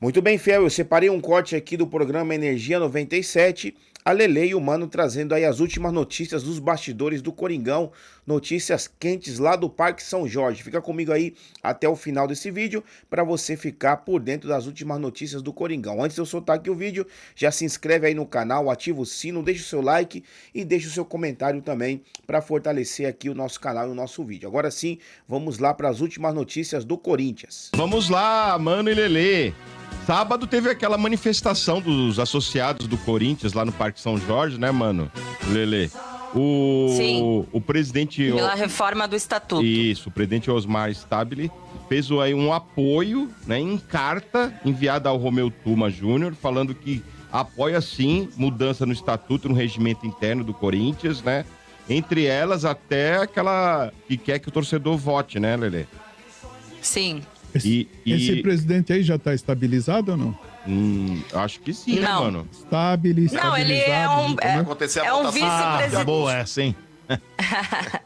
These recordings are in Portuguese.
Muito bem, Fiel, eu separei um corte aqui do programa Energia 97, a Lele e o Mano trazendo aí as últimas notícias dos bastidores do Coringão, notícias quentes lá do Parque São Jorge. Fica comigo aí até o final desse vídeo para você ficar por dentro das últimas notícias do Coringão. Antes de eu soltar aqui o vídeo, já se inscreve aí no canal, ativa o sino, deixa o seu like e deixa o seu comentário também para fortalecer aqui o nosso canal e o nosso vídeo. Agora sim, vamos lá para as últimas notícias do Corinthians. Vamos lá, Mano e Lelê. Sábado teve aquela manifestação dos associados do Corinthians lá no Parque São Jorge, né, Mano? Lelê. Sim. O presidente... Pela reforma do estatuto. Isso, o presidente Osmar Stabile fez aí um apoio, né, em carta enviada ao Romeu Tuma Júnior, falando que apoia, sim, mudança no estatuto, no regimento interno do Corinthians, né? Entre elas, até aquela que quer que o torcedor vote, né, Lelê? Sim. Esse presidente aí já está estabilizado ou não? Acho que sim, né, Não. mano? Não, ele é um, vice-presidente. Boa essa, hein? Não,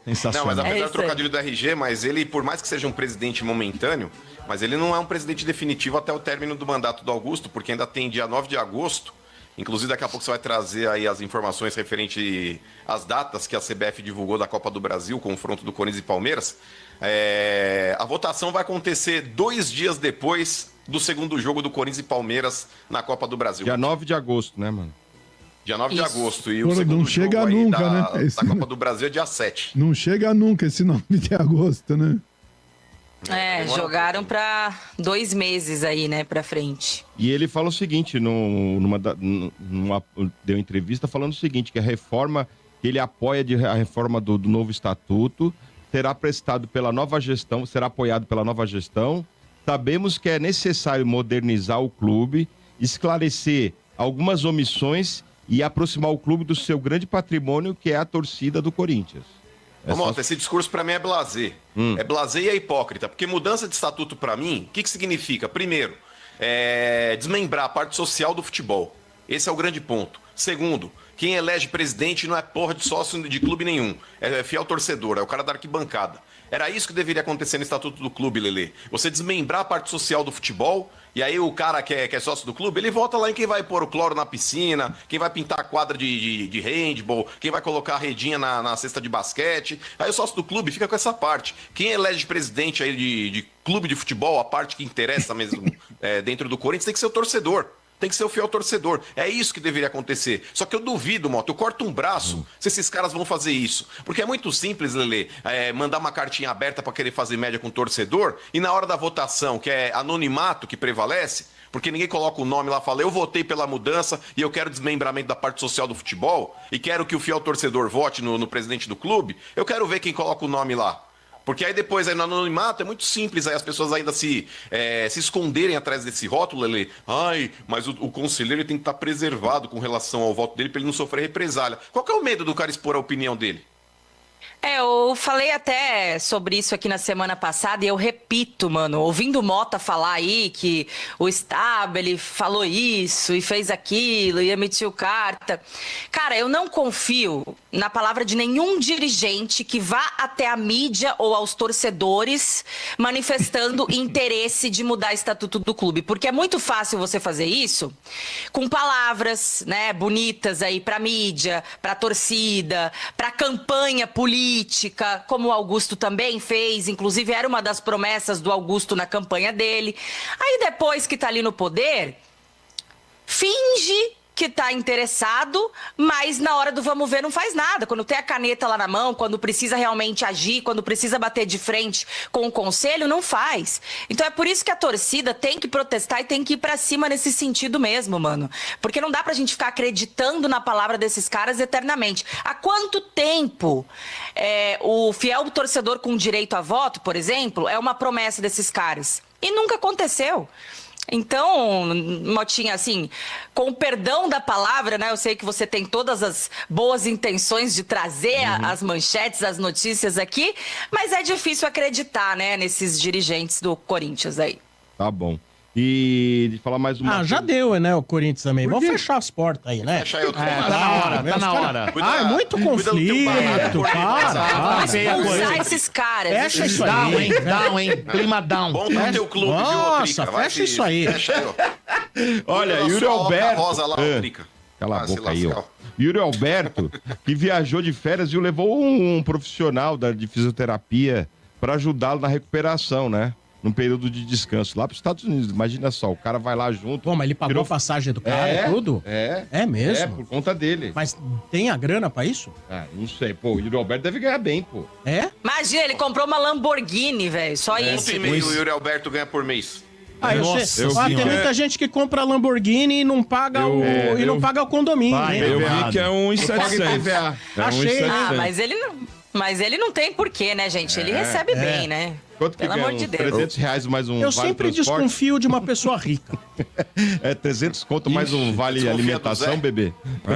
Sensacional. mas apesar É do isso aí. trocadilho do RG, mas ele, por mais que seja um presidente momentâneo, mas ele não é um presidente definitivo até o término do mandato do Augusto, porque ainda tem dia 9 de agosto. Inclusive, daqui a pouco você vai trazer aí as informações referente às datas que a CBF divulgou da Copa do Brasil, confronto do Corinthians e Palmeiras. A votação vai acontecer 2 dias depois do segundo jogo do Corinthians e Palmeiras na Copa do Brasil. Dia 9 de agosto, né, mano? Dia 9 de Isso. agosto. E Pô, o não segundo chega jogo aí nunca, da né? Esse Copa não- do Brasil é dia 7. Não chega nunca esse 9 de agosto, né? Jogaram pra 2 meses aí, né, pra frente. E ele fala o seguinte, deu entrevista falando o seguinte, que a reforma, que ele apoia a reforma do novo estatuto, será prestado pela nova gestão, será apoiado pela nova gestão. Sabemos que é necessário modernizar o clube, esclarecer algumas omissões e aproximar o clube do seu grande patrimônio, que é a torcida do Corinthians. Ô, Mota, esse discurso pra mim é blasé. É blasé e é hipócrita, porque mudança de estatuto pra mim, o que significa? Primeiro, desmembrar a parte social do futebol. Esse é o grande ponto. Segundo, quem elege presidente não é porra de sócio de clube nenhum. É fiel torcedor, é o cara da arquibancada. Era isso que deveria acontecer no estatuto do clube, Lelê. Você desmembrar a parte social do futebol, e aí o cara que é sócio do clube, ele vota lá em quem vai pôr o cloro na piscina, quem vai pintar a quadra de handball, quem vai colocar a redinha na cesta de basquete. Aí o sócio do clube fica com essa parte. Quem elege presidente aí de clube de futebol, a parte que interessa mesmo dentro do Corinthians, tem que ser o torcedor. Tem que ser o fiel torcedor. É isso que deveria acontecer. Só que eu duvido, Mota, eu corto um braço se esses caras vão fazer isso. Porque é muito simples, Lelê, mandar uma cartinha aberta para querer fazer média com o torcedor e na hora da votação, que é anonimato que prevalece, porque ninguém coloca o nome lá e fala, eu votei pela mudança e eu quero desmembramento da parte social do futebol e quero que o fiel torcedor vote no presidente do clube, eu quero ver quem coloca o nome lá. Porque aí depois, aí no anonimato, é muito simples aí as pessoas ainda se esconderem atrás desse rótulo, Lelê. Ai, mas o conselheiro ele tem que estar preservado com relação ao voto dele para ele não sofrer represália. Qual que é o medo do cara expor a opinião dele? Eu falei até sobre isso aqui na semana passada e eu repito, mano, ouvindo o Mota falar aí que o Stabile falou isso e fez aquilo e emitiu carta. Cara, eu não confio na palavra de nenhum dirigente que vá até a mídia ou aos torcedores manifestando interesse de mudar o estatuto do clube, porque é muito fácil você fazer isso com palavras, né, bonitas aí pra mídia, pra torcida, pra campanha política, como o Augusto também fez, inclusive era uma das promessas do Augusto na campanha dele. Aí depois que tá ali no poder, finge que tá interessado, mas na hora do vamos ver não faz nada. Quando tem a caneta lá na mão, quando precisa realmente agir, quando precisa bater de frente com o conselho, não faz. Então é por isso que a torcida tem que protestar e tem que ir pra cima nesse sentido mesmo, mano. Porque não dá pra gente ficar acreditando na palavra desses caras eternamente. Há quanto tempo o fiel torcedor com direito a voto, por exemplo, é uma promessa desses caras? E nunca aconteceu. Então, Motinha, assim, com o perdão da palavra, né? Eu sei que você tem todas as boas intenções de trazer as manchetes, as notícias aqui, mas é difícil acreditar, né, nesses dirigentes do Corinthians aí. Tá bom. E de falar mais uma já deu, né, o Corinthians também. Vamos fechar as portas aí, né? Fecha aí, eu tô Tá na hora, tá na hora. É muito conflito. Vamos feia expulsar coisa. esses caras. Fecha isso Down, aí. hein? Down, hein? Clima down. Bom pro teu clube, viu, Nossa, Trica? Vai fecha se- isso aí. Fecha aí, ó. Olha, Cuida da Yuri sua Oca Alberto. Rosa lá, Ah, Trica. Cala a Ah, se boca aí, ó. lascar. Yuri Alberto, que viajou de férias e levou um profissional de fisioterapia para ajudá-lo na recuperação, né? Num período de descanso lá para os Estados Unidos. Imagina só, o cara vai lá junto. Pô, mas ele pagou a passagem do cara e tudo? É mesmo? É, por conta dele. Mas tem a grana pra isso? Ah, não sei, pô, o Yuri Alberto deve ganhar bem, pô. É? Imagina, ele comprou uma Lamborghini, velho. Só isso. Quanto e meio o Yuri Alberto ganha por mês? Nossa Tem Senhora. muita gente que compra Lamborghini e não paga, e não paga o condomínio. Vai, né? Eu Errado. vi que é um 1,700. É um Achei. 1,700. Ah, mas ele não tem porquê, né, gente? Ele recebe bem, né? Quanto que Pelo ganha? amor de Uns Deus. R$300 mais um Eu vale sempre transporte? desconfio de uma pessoa rica. É 300 conto mais um vale desconfia do alimentação, Zé? bebê?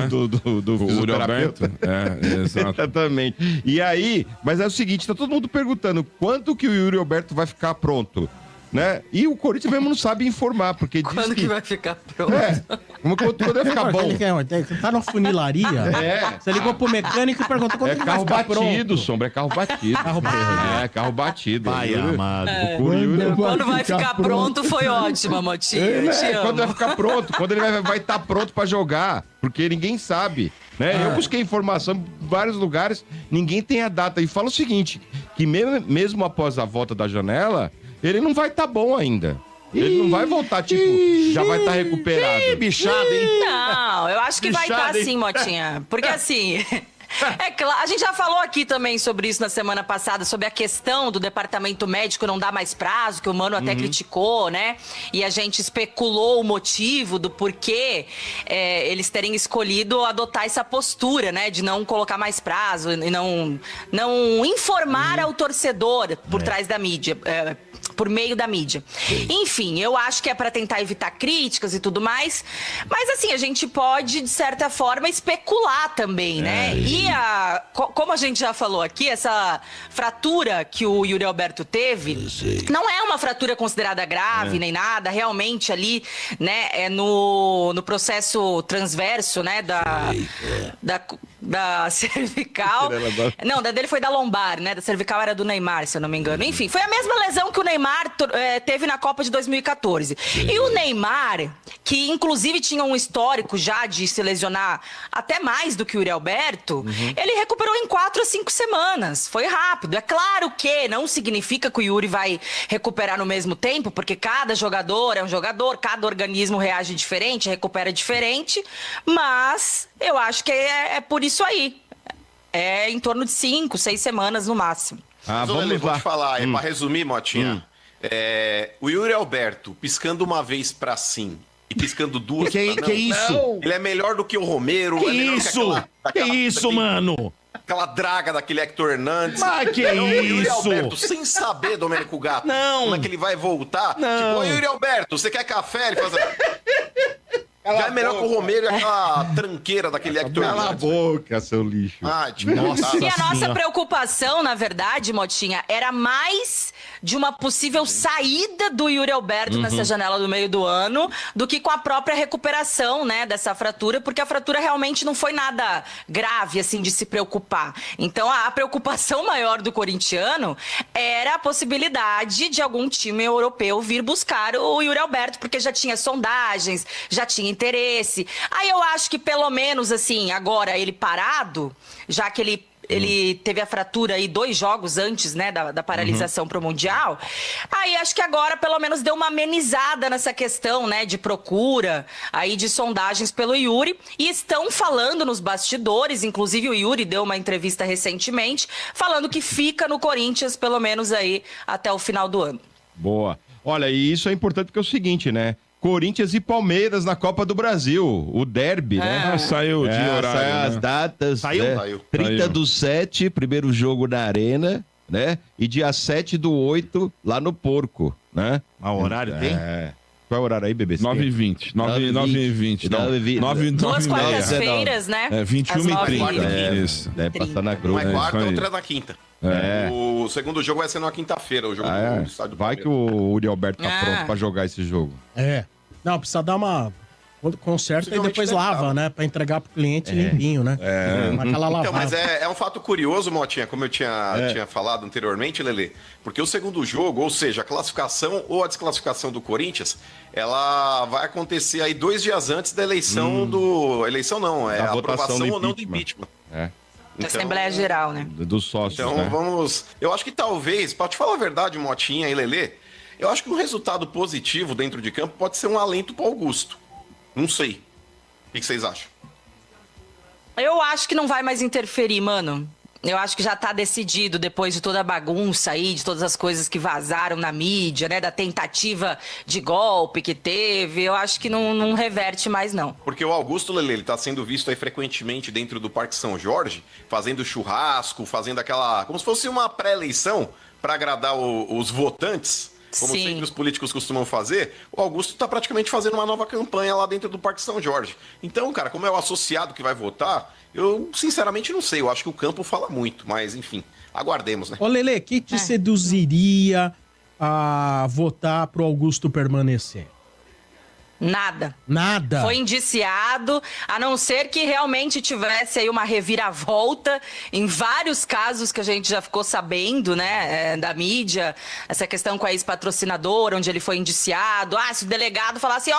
Do O Yuri Alberto. fisioterapeuta. É, exato. Exatamente. E aí, mas é o seguinte, tá todo mundo perguntando quanto que o Yuri Alberto vai ficar pronto, né? E o Corinthians mesmo não sabe informar, porque diz Quando que vai ficar pronto? quando vai ficar bom. Tá na funilaria? É. Você ligou pro mecânico e perguntou quando É ele carro vai ficar batido, pronto. Sombra, é carro batido. É, carro batido. Pai amado. O Yuri- Quando vai ficar pronto foi ótimo, Motinha. Te amo. Quando vai ficar pronto, quando ele vai estar pronto pra jogar, porque ninguém sabe, né? Eu busquei informação em vários lugares, ninguém tem a data. E fala o seguinte, que mesmo após a volta da janela, ele não vai estar bom ainda. Ele não vai voltar, tipo, já vai estar recuperado. Bichado, hein? Não, eu acho que vai estar Bichada, hein? sim, Motinha. Porque assim. É claro, a gente já falou aqui também sobre isso na semana passada, sobre a questão do departamento médico não dar mais prazo, que o Mano até criticou, né? E a gente especulou o motivo do porquê eles terem escolhido adotar essa postura, né? De não colocar mais prazo e não informar ao torcedor por trás da mídia. Por meio da mídia. Enfim, eu acho que é para tentar evitar críticas e tudo mais, mas assim, a gente pode, de certa forma, especular também, né? E como a gente já falou aqui, essa fratura que o Yuri Alberto teve, não é uma fratura considerada grave nem nada, realmente ali, né, é no processo transverso, né, da cervical. Não, da dele foi da lombar, né? Da cervical era do Neymar, se eu não me engano. Enfim, foi a mesma lesão que o Neymar teve na Copa de 2014. E o Neymar, que inclusive tinha um histórico já de se lesionar até mais do que o Yuri Alberto, ele recuperou em 4 a 5 semanas. Foi rápido. É claro que não significa que o Yuri vai recuperar no mesmo tempo, porque cada jogador é um jogador, cada organismo reage diferente, recupera diferente, mas eu acho que é por isso aí. É em torno de 5, 6 semanas no máximo. Mas, Lelê, vou te falar, pra resumir, Motinha, o Yuri Alberto piscando uma vez pra sim e piscando duas pra não. Que isso? Não. Ele é melhor do que o Romero. Que é melhor isso? Que isso, daquele- mano? Aquela draga daquele Hector Hernandes. Mas que Não, o Yuri isso? Alberto, sem saber, Domênico Gato, Não. como é que ele vai voltar. Não. Tipo, ô Yuri Alberto, você quer café? Ele faz já é melhor que o Romero e aquela tranqueira daquele Hector Cala a Hernandes. boca, seu lixo. Ah, tipo, Nossa. E a nossa Senhora. preocupação, na verdade, Motinha, era mais de uma possível saída do Yuri Alberto nessa janela do meio do ano do que com a própria recuperação, né, dessa fratura, porque a fratura realmente não foi nada grave, assim, de se preocupar. Então, a preocupação maior do corintiano era a possibilidade de algum time europeu vir buscar o Yuri Alberto, porque já tinha sondagens, já tinha interesse. Aí eu acho que pelo menos, assim, agora ele parado, já que ele teve a fratura aí 2 jogos antes, né, da paralisação pro Mundial. Aí acho que agora pelo menos deu uma amenizada nessa questão, né, de procura, aí de sondagens pelo Yuri. E estão falando nos bastidores, inclusive o Yuri deu uma entrevista recentemente, falando que fica no Corinthians pelo menos aí até o final do ano. Boa. Olha, e isso é importante porque é o seguinte, né? Corinthians e Palmeiras na Copa do Brasil, o derby, né? Saiu de horário. Saiu as né? datas, Saiu? né? Saiu. 30/7, primeiro jogo na Arena, né? E dia 7/8 lá no Porco, né? Ah, o horário tem? É. Qual é o horário aí, BBC? 9h20. 9h20. 9h20. Duas quartas-feiras, né? É, 21h30. É, Isso. Deve passar na Globo. Uma é quarta, isso aí. outra é na quinta. É. O segundo jogo vai ser na quinta-feira, o jogo Ah, do estádio do vai que Palmeiras. o Uri Alberto tá Ah. pronto pra jogar esse jogo. É. Não, precisa dar uma... Conserta e Possivelmente depois deve lava, dar. né? Pra entregar pro cliente limpinho, né? Aquela lavada. Então, mas é um fato curioso, Motinha, como eu tinha falado anteriormente, Lelê, porque o segundo jogo, ou seja, a classificação ou a desclassificação do Corinthians, ela vai acontecer aí 2 dias antes da eleição Eleição não, é Da a votação aprovação do ou não do impeachment. impeachment. É. Da Assembleia Geral, né? Dos sócios, Então né? vamos. Eu acho que talvez, pra te falar a verdade, Motinha e Lelê, eu acho que um resultado positivo dentro de campo pode ser um alento pro Augusto. Não sei. O que vocês acham? Eu acho que não vai mais interferir, mano. Eu acho que já tá decidido depois de toda a bagunça aí, de todas as coisas que vazaram na mídia, né? Da tentativa de golpe que teve. Eu acho que não reverte mais, não. Porque o Augusto, Lelê, ele tá sendo visto aí frequentemente dentro do Parque São Jorge, fazendo churrasco, fazendo aquela... como se fosse uma pré-eleição para agradar os votantes. Como Sim. sempre os políticos costumam fazer, o Augusto está praticamente fazendo uma nova campanha lá dentro do Parque São Jorge. Então, cara, como é o associado que vai votar, eu sinceramente não sei. Eu acho que o campo fala muito, mas enfim, aguardemos, né? Ô, Lelê, o que te seduziria a votar pro Augusto permanecer? Nada. Nada. Foi indiciado, a não ser que realmente tivesse aí uma reviravolta em vários casos que a gente já ficou sabendo, né, da mídia, essa questão com a ex-patrocinadora, onde ele foi indiciado. Se o delegado falasse,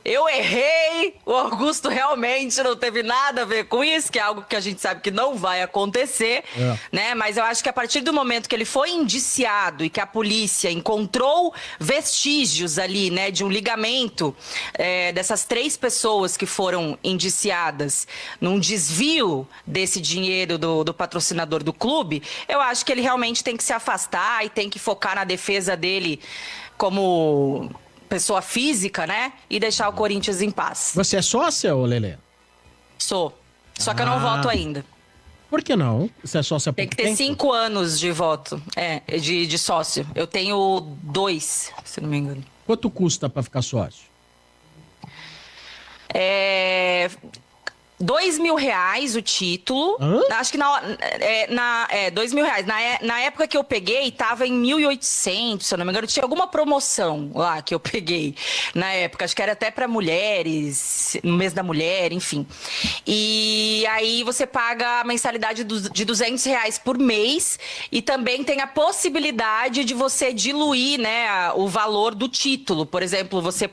eu errei, o Augusto realmente não teve nada a ver com isso, que é algo que a gente sabe que não vai acontecer, né? Mas eu acho que a partir do momento que ele foi indiciado e que a polícia encontrou vestígios ali, né, de um ligamento dessas 3 pessoas que foram indiciadas num desvio desse dinheiro do patrocinador do clube, eu acho que ele realmente tem que se afastar e tem que focar na defesa dele como pessoa física, né? E deixar o Corinthians em paz. Você é sócia, ô Lelê? Sou. Só que eu não voto ainda. Por que não? Você é sócia há Tem pouco que ter tempo? 5 anos de voto. De sócio. Eu tenho 2, se não me engano. Quanto custa pra ficar sócio? R$2.000 o título. Acho que R$2.000. Na época que eu peguei, tava em 1.800, se eu não me engano. Tinha alguma promoção lá que eu peguei na época. Acho que era até para mulheres, no mês da mulher, enfim. E aí você paga a mensalidade de R$200 por mês e também tem a possibilidade de você diluir, né, o valor do título. Por exemplo, você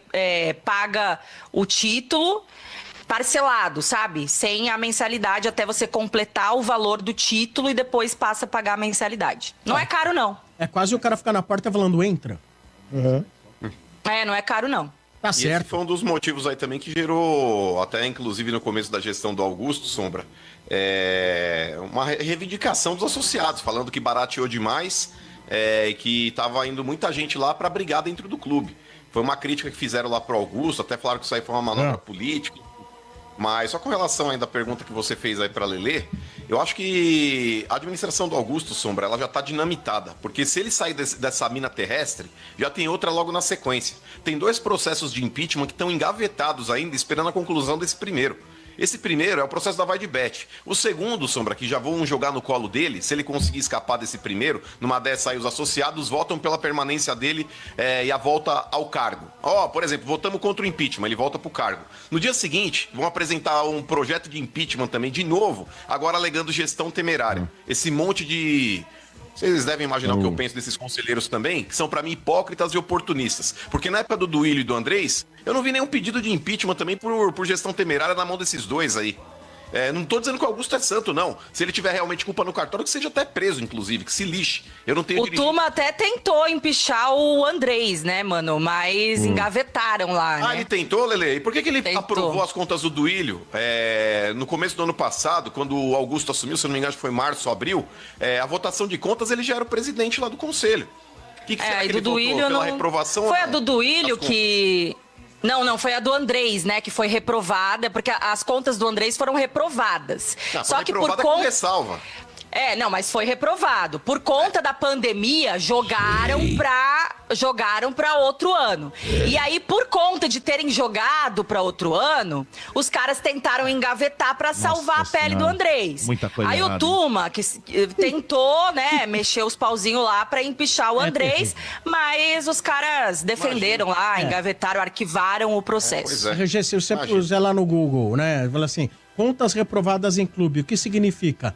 paga o título parcelado, sabe? Sem a mensalidade até você completar o valor do título e depois passa a pagar a mensalidade. Não é caro, não. É quase o cara ficar na porta falando entra. Não é caro, não. Tá E esse certo. foi um dos motivos aí também que gerou, até inclusive no começo da gestão do Augusto, Sombra, uma reivindicação dos associados, falando que barateou demais e que estava indo muita gente lá para brigar dentro do clube. Foi uma crítica que fizeram lá pro Augusto, até falaram que isso aí foi uma manobra política. Mas só com relação ainda à pergunta que você fez aí para Lelê, eu acho que a administração do Augusto, Sombra, ela já está dinamitada. Porque se ele sair dessa mina terrestre, já tem outra logo na sequência. Tem 2 processos de impeachment que estão engavetados ainda, esperando a conclusão desse primeiro. Esse primeiro é o processo da Vai de Bet. O segundo, Sombra, que já vão jogar no colo dele, se ele conseguir escapar desse primeiro, numa dessa aí os associados votam pela permanência dele e a volta ao cargo. Por exemplo, votamos contra o impeachment, ele volta pro cargo. No dia seguinte, vão apresentar um projeto de impeachment também, de novo, agora alegando gestão temerária. Esse monte de... Vocês devem imaginar o que eu penso desses conselheiros também, que são, pra mim, hipócritas e oportunistas. Porque na época do Duílio e do Andrés, eu não vi nenhum pedido de impeachment também por gestão temerária na mão desses dois aí. Não tô dizendo que o Augusto é santo, não. Se ele tiver realmente culpa no cartório, que seja até preso, inclusive, que se lixe. Eu não tenho O Tuma até tentou empichar o Andrés, né, mano? Mas engavetaram lá, né? Ele tentou, Lele? E por que ele Tentou. aprovou as contas do Duílio no começo do ano passado, quando o Augusto assumiu, se eu não me engano, acho que foi março, abril, a votação de contas, ele já era o presidente lá do conselho. O que será que do ele votou? Duílio Pela não... reprovação Foi ou a não? do Duílio Das que... Não, foi a do Andrés, né, que foi reprovada, porque as contas do Andrés foram reprovadas. Foi Só que por reprovada com conta... ressalva. Não, mas foi reprovado. Por conta da pandemia, jogaram para outro ano. E aí, por conta de terem jogado para outro ano, os caras tentaram engavetar para salvar a pele do Andrés. Muita coisa aí errada. o Tuma, que tentou, né, mexer os pauzinhos lá para empichar o Andrés, mas os caras defenderam lá, engavetaram, arquivaram o processo. RG, se você puser lá no Google, né, fala assim, contas reprovadas em clube, o que significa?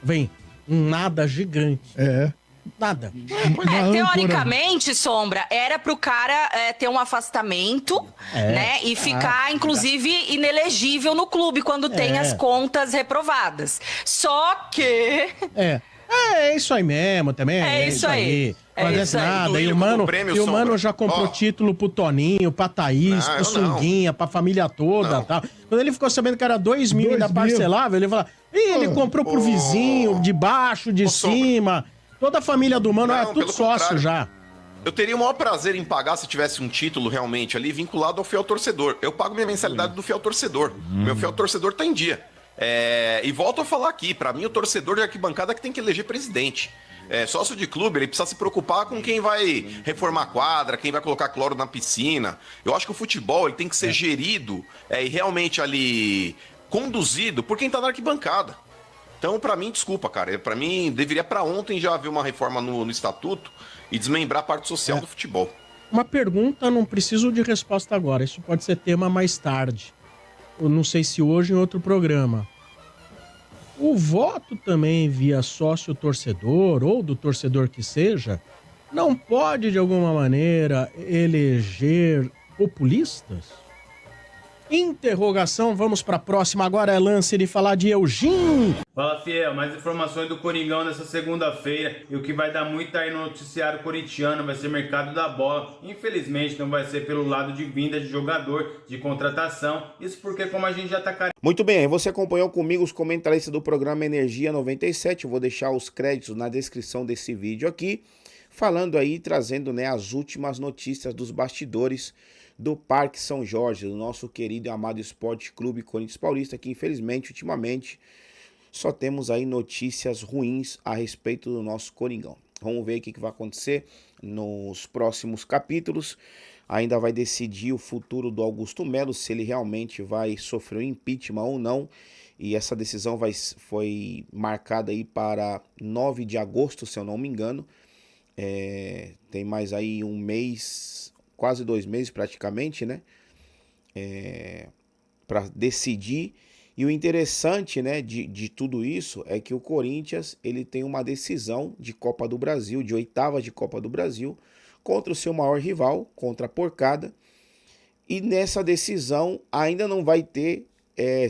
Vem, um nada gigante. Nada. Teoricamente, Sombra, era pro cara ter um afastamento, né? E ficar, inclusive, inelegível no clube quando tem as contas reprovadas. Só que... É isso aí mesmo também. É isso aí. Não acontece nada. E o Mano já comprou título pro Toninho, pra Thaís, pro Sunguinha, pra família toda e tal. Quando ele ficou sabendo que era 2 mil ainda parcelável, ele falou: ih, ele comprou pro vizinho, de baixo, de cima. Toda a família do Mano é tudo sócio já. Eu teria o maior prazer em pagar se tivesse um título realmente ali vinculado ao fiel torcedor. Eu pago minha mensalidade do fiel torcedor. Meu fiel torcedor tá em dia. E volto a falar aqui, pra mim o torcedor de arquibancada que tem que eleger presidente. Sócio de clube, ele precisa se preocupar com quem vai reformar a quadra, quem vai colocar cloro na piscina. Eu acho que o futebol ele tem que ser gerido e realmente ali conduzido por quem tá na arquibancada. Então, pra mim, desculpa, cara. Pra mim, deveria pra ontem já haver uma reforma no estatuto e desmembrar a parte social do futebol. Uma pergunta, não preciso de resposta agora. Isso pode ser tema mais tarde. Eu não sei se hoje em outro programa. O voto também via sócio-torcedor ou do torcedor que seja, não pode, de alguma maneira, eleger populistas? Interrogação, vamos para a próxima. Agora é lance de falar de Eugênio. Fala, Fiel, mais informações do Coringão nessa segunda-feira. E o que vai dar muito aí no noticiário corintiano vai ser mercado da bola. Infelizmente não vai ser pelo lado de vinda de jogador, de contratação. Isso porque como a gente já tá... Muito bem, você acompanhou comigo os comentaristas do programa Energia 97. Eu vou deixar os créditos na descrição desse vídeo aqui. Falando aí, trazendo, né, as últimas notícias dos bastidores do Parque São Jorge, do nosso querido e amado Esporte Clube Corinthians Paulista, que infelizmente, ultimamente, só temos aí notícias ruins a respeito do nosso Coringão. Vamos ver o que vai acontecer nos próximos capítulos. Ainda vai decidir o futuro do Augusto Melo, se ele realmente vai sofrer um impeachment ou não. E essa decisão foi marcada aí para 9 de agosto, se eu não me engano. Tem mais aí um mês, quase 2 meses praticamente, né? Para decidir. E o interessante, né, de tudo isso é que o Corinthians ele tem uma decisão de Copa do Brasil, de oitavas de Copa do Brasil, contra o seu maior rival, contra a Porcada. E nessa decisão ainda não vai ter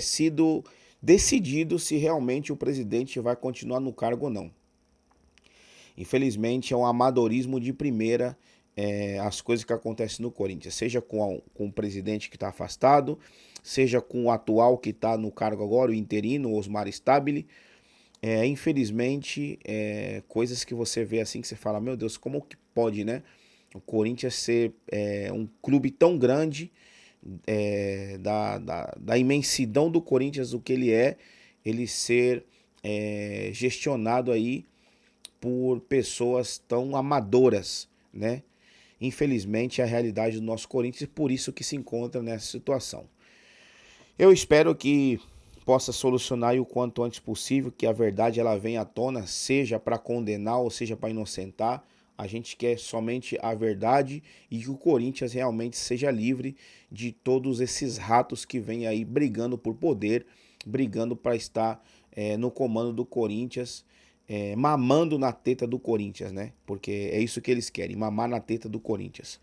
sido decidido se realmente o presidente vai continuar no cargo ou não. Infelizmente é um amadorismo de primeira as coisas que acontecem no Corinthians, seja com o presidente que está afastado, seja com o atual que está no cargo agora, o interino, o Osmar Stabile. Infelizmente, coisas que você vê assim que você fala, meu Deus, como que pode, né? O Corinthians ser um clube tão grande, da imensidão do Corinthians, o que ele ser gestionado aí por pessoas tão amadoras, né? Infelizmente é a realidade do nosso Corinthians e por isso que se encontra nessa situação. Eu espero que possa solucionar o quanto antes possível, que a verdade ela venha à tona, seja para condenar ou seja para inocentar. A gente quer somente a verdade e que o Corinthians realmente seja livre de todos esses ratos que vêm aí brigando por poder, brigando para estar no comando do Corinthians, mamando na teta do Corinthians, né? Porque é isso que eles querem, mamar na teta do Corinthians.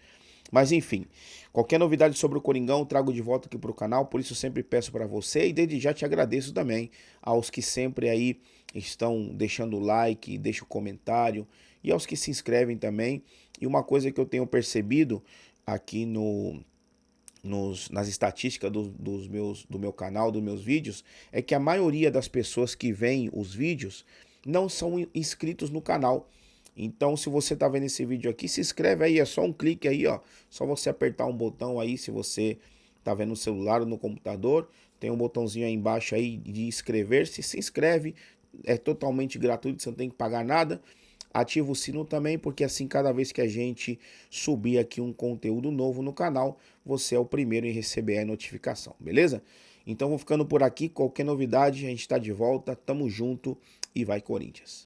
Mas enfim, qualquer novidade sobre o Coringão, trago de volta aqui para o canal, por isso eu sempre peço para você e desde já te agradeço também aos que sempre aí estão deixando o like, deixam o comentário e aos que se inscrevem também. E uma coisa que eu tenho percebido aqui nas estatísticas do meu canal, dos meus vídeos, é que a maioria das pessoas que veem os vídeos não são inscritos no canal. Então, se você tá vendo esse vídeo aqui, se inscreve aí, é só um clique aí, ó. Só você apertar um botão aí, se você tá vendo no celular ou no computador, tem um botãozinho aí embaixo aí de inscrever-se, se inscreve, é totalmente gratuito, você não tem que pagar nada. Ativa o sino também, porque assim, cada vez que a gente subir aqui um conteúdo novo no canal, você é o primeiro em receber a notificação, beleza? Então vou ficando por aqui, qualquer novidade, a gente tá de volta, tamo junto e vai Corinthians!